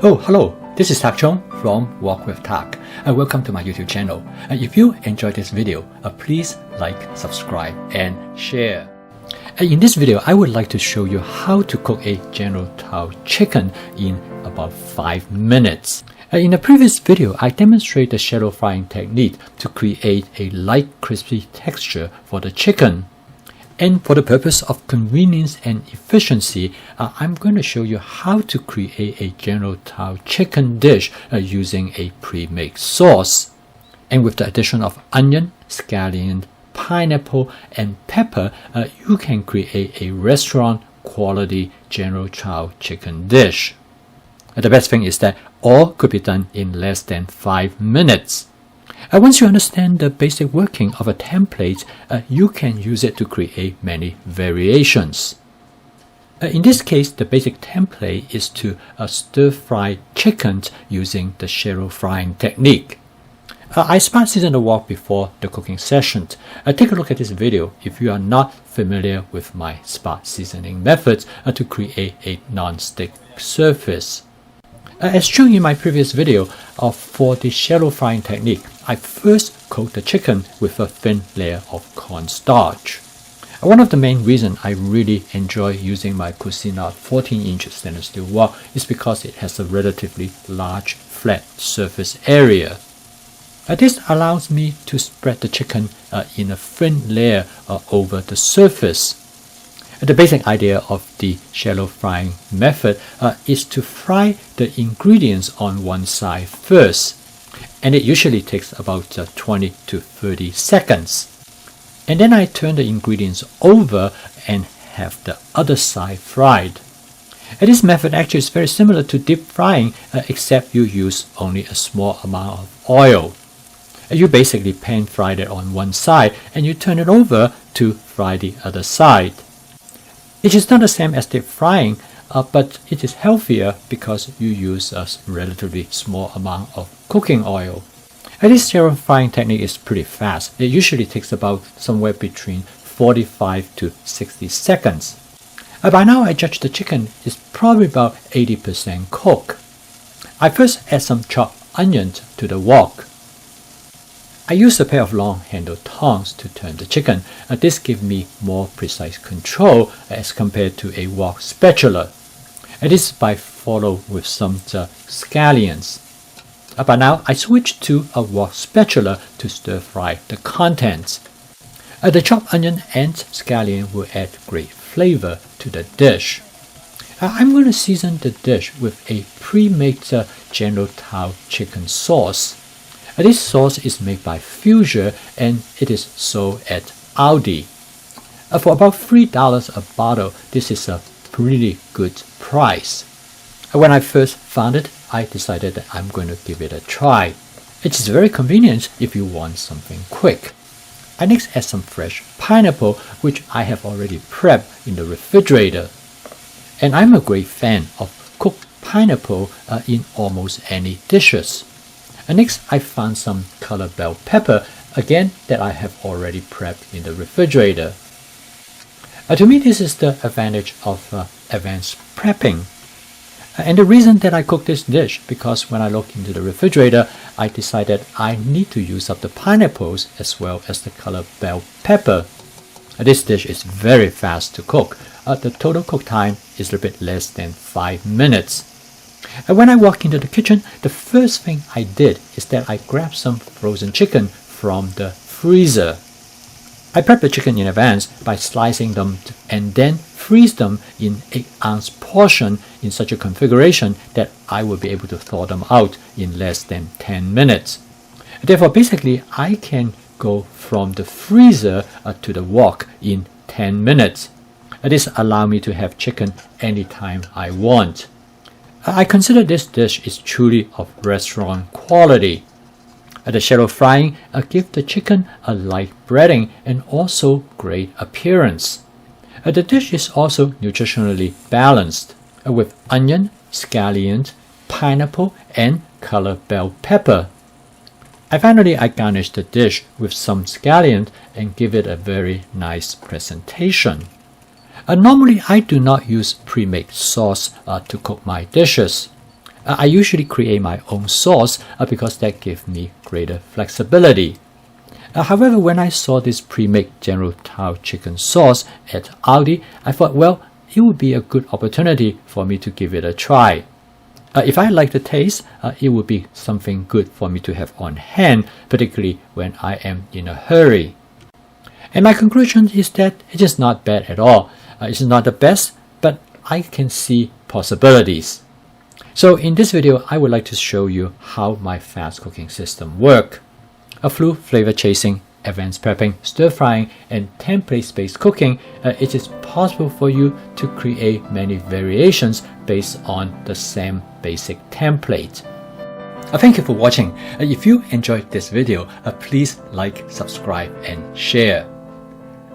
Oh, hello, this is Tak Chung from Walk with Tak. Welcome to my YouTube channel. If you enjoyed this video, please like, subscribe, and share. In this video, I would like to show you how to cook a General Tsao chicken in about 5 minutes. In the previous video, I demonstrated the shallow frying technique to create a light crispy texture for the chicken. And for the purpose of convenience and efficiency, I'm going to show you how to create a General Tsao chicken dish using a pre-made sauce. And with the addition of onion, scallion, pineapple, and pepper, you can create a restaurant quality General Tsao chicken dish. The best thing is that all could be done in less than 5 minutes. Once you understand the basic working of a template, you can use it to create many variations. In this case, the basic template is to stir-fry chicken using the shallow frying technique. I spot seasoned the wok before the cooking session. Take a look at this video if you are not familiar with my spot seasoning methods to create a non-stick surface. As shown in my previous video, for the shallow frying technique, I first coat the chicken with a thin layer of cornstarch. One of the main reasons I really enjoy using my Cuisinart 14-inch stainless steel wok is because it has a relatively large flat surface area. This allows me to spread the chicken in a thin layer over the surface. The basic idea of the shallow frying method is to fry the ingredients on one side first, and it usually takes about 20 to 30 seconds. And then I turn the ingredients over and have the other side fried. This method actually is very similar to deep frying, except you use only a small amount of oil. You basically pan fry it on one side and you turn it over to fry the other side. It is not the same as deep frying, but it is healthier because you use a relatively small amount of cooking oil. This shallow frying technique is pretty fast. It usually takes about somewhere between 45 to 60 seconds. By now, I judge the chicken is probably about 80% cooked. I first add some chopped onions to the wok. I use a pair of long-handled tongs to turn the chicken. This gives me more precise control as compared to a wok spatula. This is followed with some scallions. But now I switch to a wok spatula to stir fry the contents. The chopped onion and scallion will add great flavor to the dish. I'm going to season the dish with a pre-made General Tsao chicken sauce. This sauce is made by Fusion and it is sold at Aldi. For about $3 a bottle, this is a pretty good price. When I first found it, I decided that I'm going to give it a try. It is very convenient if you want something quick. I next add some fresh pineapple, which I have already prepped in the refrigerator. And I'm a great fan of cooked pineapple in almost any dishes. Next, I found some color bell pepper, again that I have already prepped in the refrigerator. To me, this is the advantage of advanced prepping. And the reason that I cook this dish, because when I look into the refrigerator, I decided I need to use up the pineapples as well as the color bell pepper. This dish is very fast to cook. The total cook time is a bit less than 5 minutes. When I walk into the kitchen, the first thing I did is that I grabbed some frozen chicken from the freezer. I prep the chicken in advance by slicing them and then freeze them in 8-ounce portion in such a configuration that I will be able to thaw them out in less than 10 minutes. Therefore, basically, I can go from the freezer to the wok in 10 minutes. This allows me to have chicken anytime I want. I consider this dish is truly of restaurant quality. The shallow frying gives the chicken a light breading and also great appearance. The dish is also nutritionally balanced with onion, scallion, pineapple, and color bell pepper. Finally, I garnish the dish with some scallion and give it a very nice presentation. Normally, I do not use pre-made sauce to cook my dishes. I usually create my own sauce because that gives me greater flexibility. However, when I saw this pre-made General Tsao chicken sauce at Aldi, I thought, well, it would be a good opportunity for me to give it a try. If I like the taste, it would be something good for me to have on hand, particularly when I am in a hurry. And my conclusion is that it is not bad at all. It's not the best, but I can see possibilities. So in this video, I would like to show you how my fast cooking system works. Through flavor chasing, advanced prepping, stir frying, and template-based cooking, it is possible for you to create many variations based on the same basic template. Thank you for watching. If you enjoyed this video, please like, subscribe, and share.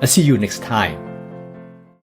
I'll see you next time.